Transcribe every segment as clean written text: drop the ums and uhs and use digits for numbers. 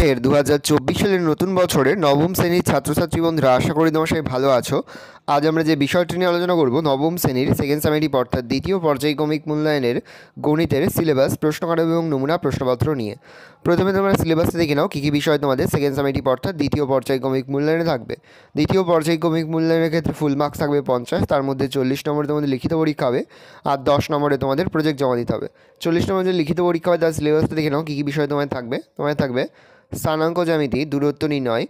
সপ্তাহের 2024 সালের নতুন বছরে নবম শ্রেণীর ছাত্রছাত্রী বন্ধুরা, আশা করি তোমরা সবাই ভালো আছো। আজ আমরা যে বিষয়টি নিয়ে আলোচনা করব, নবম শ্রেণীর সেকেন্ড সামেটিভ অর্থাৎ দ্বিতীয় পর্যায়ক্রমিক মূল্যায়নের গণিতের সিলেবাস, প্রশ্নকাঠামো এবং নমুনা প্রশ্নপত্র নিয়ে। প্রথমে তোমরা সিলেবাসটা দেখে নাও কী কী বিষয় তোমাদের সেকেন্ড সামেটিভ অর্থাৎ দ্বিতীয় পর্যায়ক্রমিক মূল্যায়নে থাকবে। দ্বিতীয় পর্যায়ক্রমিক মূল্যায়নের ক্ষেত্রে ফুল মার্কস থাকবে 50, তার মধ্যে 40 নম্বরে তোমাদের লিখিত পরীক্ষা হবে আর 10 নম্বরে তোমাদের প্রজেক্ট জমা দিতে হবে। 40 নম্বরে যে লিখিত পরীক্ষা হবে তার সিলেবাসটা দেখে নাও কী কী বিষয় তোমার থাকবে স্থানাঙ্ক জ্যামিতি, দূরত্ব নির্ণয়,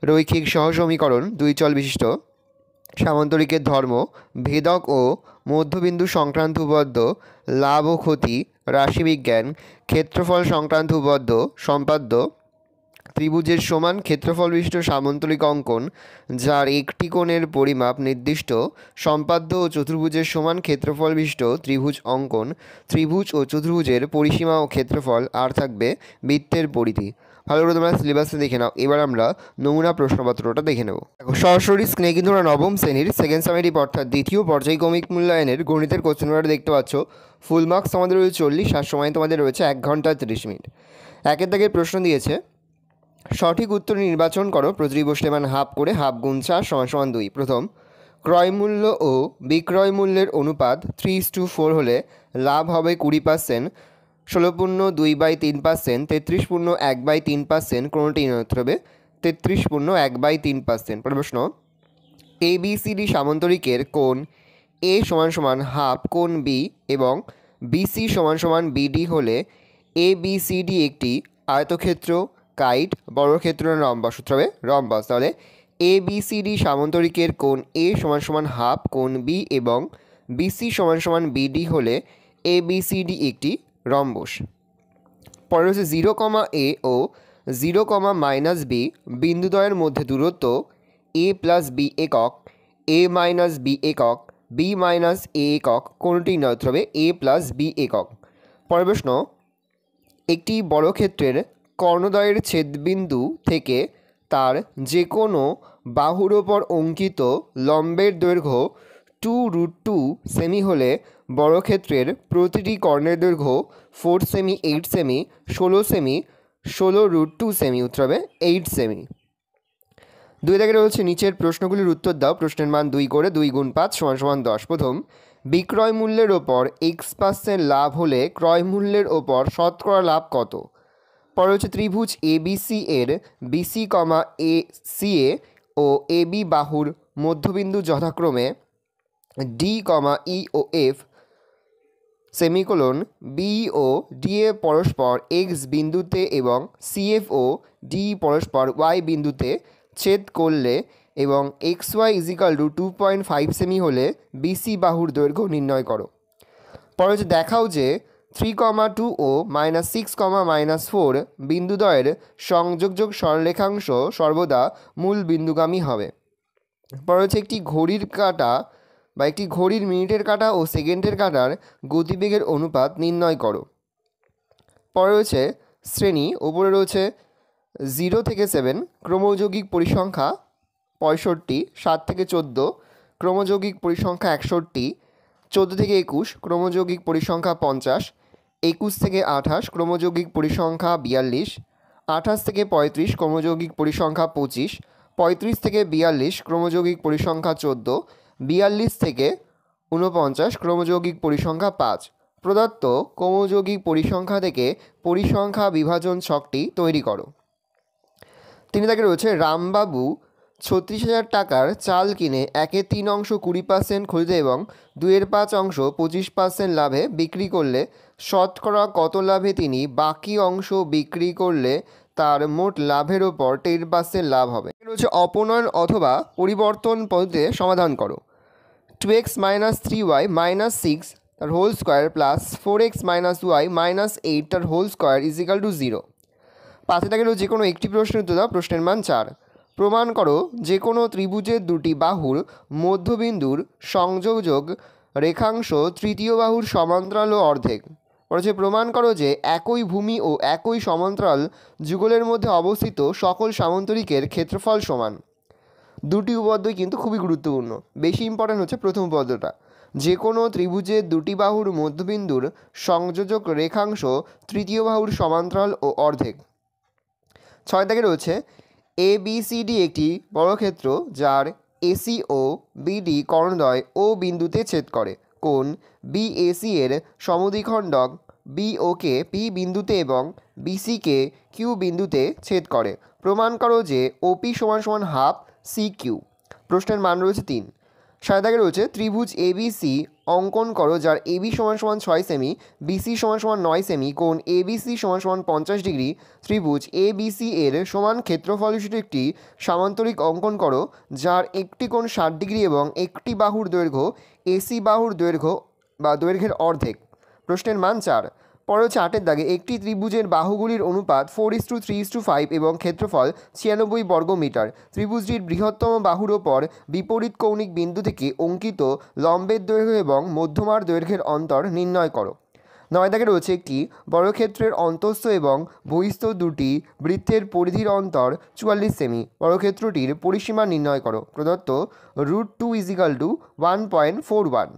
রৈখিক সহসমীকরণ, দুই চল বিশিষ্ট, সামান্তরিকের ধর্ম, ভেদক ও মধ্যবিন্দু সংক্রান্ত উপপাদ্য, লাভ ও ক্ষতি, রাশিবিজ্ঞান, ক্ষেত্রফল সংক্রান্ত উপপাদ্য, সম্পাদ্য, ত্রিভুজের সমান ক্ষেত্রফল বিশিষ্ট সামান্তরিক অঙ্কন যার একটি কোণের পরিমাপ নির্দিষ্ট, সম্পাদ্য ও চতুর্ভুজের সমান ক্ষেত্রফল বিশিষ্ট ত্রিভুজ অঙ্কন, ত্রিভুজ ও চতুর্ভুজের পরিসীমা ও ক্ষেত্রফল, আর থাকবে বৃত্তের পরিধি। ভালো করে তোমরা সিলেবাসটা দেখে নাও। এবার আমরা নমুনা প্রশ্নপত্রটা দেখে নেব। সরাসরি স্ক্রিনে কিন্তু আমরা নবম শ্রেণীর সেকেন্ড সামেটিভ অর্থাৎ দ্বিতীয় পর্যায়ক্রমিক মূল্যায়নের গণিতের কোশ্চেন পেপার দেখতে পাচ্ছ। ফুল মার্কস তোমাদের রয়েছে 40 আর সময় তোমাদের রয়েছে 1 ঘন্টা 30 মিনিট। একের দাগের প্রশ্ন দিয়েছে, সঠিক উত্তর নির্বাচন করো। প্রতিটি বসলে মান হাফ করে, হাফ গুণ 4 = 2। প্রথম, ক্রয় মূল্য ও বিক্রয় মূল্যের অনুপাত 3:4 হলে লাভ হবে 20%, 16.2/3%, 33.1/3%, কোনোটি নয় হবে 33.1/3%। প্রশ্ন, ABCD সামান্তরিকের কোণ A = হাফ কোণ B এবং BC = BD হলে ABCD একটি আয়তক্ষেত্র, কাইট, বর্গক্ষেত্র না রম্বস? সূত্র হবে রম্বস। তাহলে ABCD সামান্তরিকের কোণ A = হাফ কোণ B এবং BC = BD হলে ABCD একটি রম্বস। পরে হচ্ছে 0, A ও 0, B বিন্দুদ্বয়ের মধ্যে দূরত্ব A + B একক, A - B একক, B - A একক, কোনটি নয় হবে A + B একক। পরের প্রশ্ন, একটি বর্গক্ষেত্রের কর্ণদ্বয়ের ছেদবিন্দু থেকে তার যে কোনো বাহুর ওপর অঙ্কিত লম্বের দৈর্ঘ্য 2√2 সেমি হলে বর্গক্ষেত্রের প্রতিটি কর্ণের দৈর্ঘ্য 4 সেমি, 8 সেমি, 16 সেমি, 16√2 সেমি, উত্তর হবে 8 সেমি। 2 দাগে রয়েছে নিচের প্রশ্নগুলির উত্তর দাও। প্রশ্নের মান 2 করে, 2 গুণ 5 = 10। প্রথম, বিক্রয় মূল্যের ওপর X% লাভ হলে ক্রয় মূল্যের ওপর শতকরা লাভ কত? পরে হচ্ছে ত্রিভুজ ABC এর BC, ACA ও AB বাহুর মধ্যবিন্দু যথাক্রমে D, E ও F সেমিকোলন B ও D এ পরস্পর X বিন্দুতে এবং CF ও D পরস্পর Y বিন্দুতে ছেদ করলে এবং XY = 2.5 সেমি হলে BC বাহুর দৈর্ঘ্য নির্ণয় করো। পরে হচ্ছে দেখাও যে 3, 2 ও -6, -4 বিন্দুদ্বয়ের সংযোগযোগ সরলরেখাংশ সর্বদা মূল বিন্দুগামী হবে। পরে হচ্ছে একটি ঘড়ির কাঁটা বা একটি ঘড়ির মিনিটের কাঁটা ও সেকেন্ডের কাঁটার গতিবেগের অনুপাত নির্ণয় করো। পরে রয়েছে শ্রেণী, ওপরে রয়েছে 0 থেকে 7 ক্রমযৌগিক পরিসংখ্যা 65, 7 থেকে 14 ক্রমযৌগিক পরিসংখ্যা 61, 14 থেকে 21 ক্রমযৌগিক পরিসংখ্যা 50, 21 থেকে 28 ক্রমযৌগিক পরিসংখ্যা 42, 28 থেকে 35 ক্রমযৌগিক পরিসংখ্যা 25, 35 থেকে 42 ক্রমযৌগিক পরিসংখ্যা 14, 42 থেকে 49 ক্রমযৌগিক পরিসংখ্যা 5। প্রদত্ত ক্রমযৌগিক পরিসংখ্যা থেকে পরিসংখ্যা বিভাজন ছকটি তৈরি করো। 3 দাগে রয়েছে, রামবাবু 36,000 টাকার চাল কিনে 1/3 অংশ 20% খরিদে এবং 2/5 অংশ 25% লাভে বিক্রি করলে শতকরা কত লাভে তিনি বাকি অংশ বিক্রি করলে তার মোট লাভের ওপর 10% লাভ হবে? রয়েছে অপনয়ন অথবা পরিবর্তন পদ্ধতিতে সমাধান করো। 2x - 3y - 6 তার whole square plus 4x - y - 8 তার হোল স্কোয়ার = 0। 5 দাগে যে কোনো একটি প্রশ্নের উত্তর দাও। প্রশ্নের মান 4। প্রমাণ করো যে কোনো ত্রিভুজের দুটি বাহুর মধ্যবিন্দুর সংযোগযোগ রেখাংশ তৃতীয় বাহুর সমান্তরাল ও অর্ধেক। বলেছে প্রমাণ করো যে একই ভূমি ও একই সমান্তরাল যুগলের মধ্যে অবস্থিত সকল সামান্তরিকের ক্ষেত্রফল সমান। দুটি উপপাদ্যই কিন্তু খুবই গুরুত্বপূর্ণ। বেশি ইম্পর্ট্যান্ট হচ্ছে প্রথম উপপাদ্যটা, যে কোনো ত্রিভুজের দুটি বাহুর মধ্যবিন্দুর সংযোজক রেখাংশ তৃতীয় বাহুর সমান্তরাল ও অর্ধেক। ছয় দাগে রয়েছে ABCD একটি বর্গক্ষেত্র যার AC ও BD কর্ণদ্বয় ও বিন্দুতে ছেদ করে। কোণ BAC এর সমদ্বিখণ্ডক BO কে P বিন্দুতে এবং BC কে Q বিন্দুতে ছেদ করে। প্রমাণ করো যে OP = হাফ CQ। প্রশ্নের মান রয়েছে 3। 7 দাগে রয়েছে ত্রিভুজ ABC অঙ্কন করো যার AB = 6 সেমি, BC = 9 সেমি, কোণ ABC = 50 ডিগ্রি। ত্রিভুজ ABC এর সমান ক্ষেত্রফল বিশিষ্ট একটি সামান্তরিক অঙ্কন করো যার একটি কোণ 60 ডিগ্রি এবং একটি বাহুর দৈর্ঘ্য AC বাহুর দৈর্ঘ্য বা দৈর্ঘ্যের অর্ধেক। প্রশ্নের মান 4। পরে হচ্ছে 8 দাগে একটি ত্রিভুজের বাহুগুলির অনুপাত 4:3:5 এবং ক্ষেত্রফল 96 বর্গমিটার। ত্রিভুজটির বৃহত্তম বাহুর ওপর বিপরীত কৌণিক বিন্দু থেকে অঙ্কিত লম্বের দৈর্ঘ্য এবং মধ্যমার দৈর্ঘ্যের অন্তর নির্ণয় করো। 9 দাগে রয়েছে একটি বর্গক্ষেত্রের অন্তঃস্থ এবং বহিঃস্থ দুটি বৃত্তের পরিধির অন্তর 44 সেমি। বর্গক্ষেত্রটির পরিসীমা নির্ণয় করো। প্রদত্ত √2 = 1.41।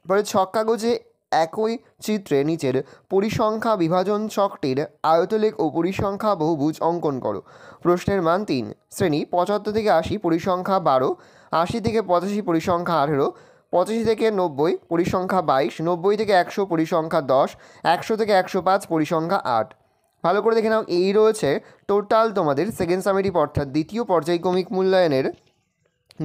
পরে ছক কাগজে একই চিত্রে নিচের পরিসংখ্যা বিভাজন ছকটির আয়তলেখ ও পরিসংখ্যা বহুভুজ অঙ্কন করো। প্রশ্নের মান 3। শ্রেণী 75 থেকে 80 পরিসংখ্যা 12, 80 থেকে 85 পরিসংখ্যা 18, 85 থেকে 90 পরিসংখ্যা 22, 90 থেকে 100 পরিসংখ্যা 10, 100 থেকে 105 পরিসংখ্যা 8। ভালো করে দেখে নাও, এই রয়েছে টোটাল তোমাদের সেকেন্ড সামেটিভ অর্থাৎ দ্বিতীয় পর্যায়ক্রমিক মূল্যায়নের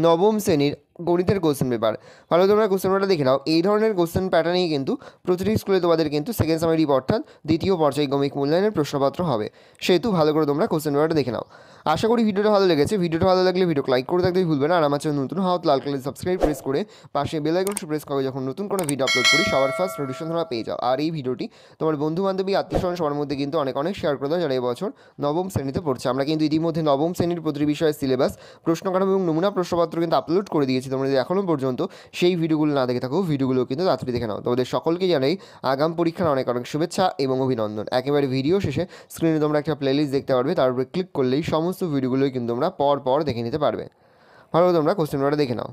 নবম শ্রেণীর গণিতের কোশ্চেন পেপার। ভালো তোমরা কোশ্চেন পেপারটা দেখে নাও। এই ধরনের কোশ্চেন প্যাটার্নেই কিন্তু প্রতিটি স্কুলে তোমাদের কিন্তু সেকেন্ড সামেটিভ অর্থাৎ দ্বিতীয় পর্যায়ক্রমিক মূল্যায়নের প্রশ্নপত্র হবে, সেহেতু ভালো করে তোমরা কোশ্চেন পেপারটা দেখে নাও। আশা করি ভিডিওটা ভালো লেগেছে। ভিডিওটা ভালো লাগলে ভিডিও লাইক করে থাকতে ভুলবে না। আর আমার চ্যানেল নতুন হওয়া লাল কালার সাবস্ক্রাইব প্রেস করে পাশে বেল আইকনটি প্রেস করে যখন নতুন কোনো ভিডিও আপলোড করি সবার ফার্স্ট নোটিফিকেশন তোমরা পেয়ে যাও। আর এই ভিডিওটি তোমার বন্ধু বান্ধবী আত্মীয়স্বজন সবার মধ্যে কিন্তু অনেক শেয়ার করে দাও যারা এবছর নবম শ্রেণীতে পড়ছে। আমরা কিন্তু ইতিমধ্যে নবম শ্রেণীর প্রতিটি বিষয়ের সিলেবাস, প্রশ্নকাঠামো এবং নমুনা প্রশ্নপত্র কিন্তু আপলোড করে দিয়েছি। তোমরা যদি এখনও পর্যন্ত সেই ভিডিওগুলো না দেখে থাকো, ভিডিওগুলো কিন্তু তাড়াতাড়ি দেখে নাও। তোমাদের সকলকে জানাই আগাম পরীক্ষার অনেক শুভেচ্ছা এবং অভিনন্দন। একেবারে ভিডিও শেষে স্ক্রিনে তোমরা একটা প্লেলিস্ট দেখতে পারবে, তার উপরে ক্লিক করলেই সমস্ত ভিডিওগুলোই কিন্তু তোমরা পর দেখে নিতে পারবে। ভালো তোমরা কোশ্চেন দেখে নাও।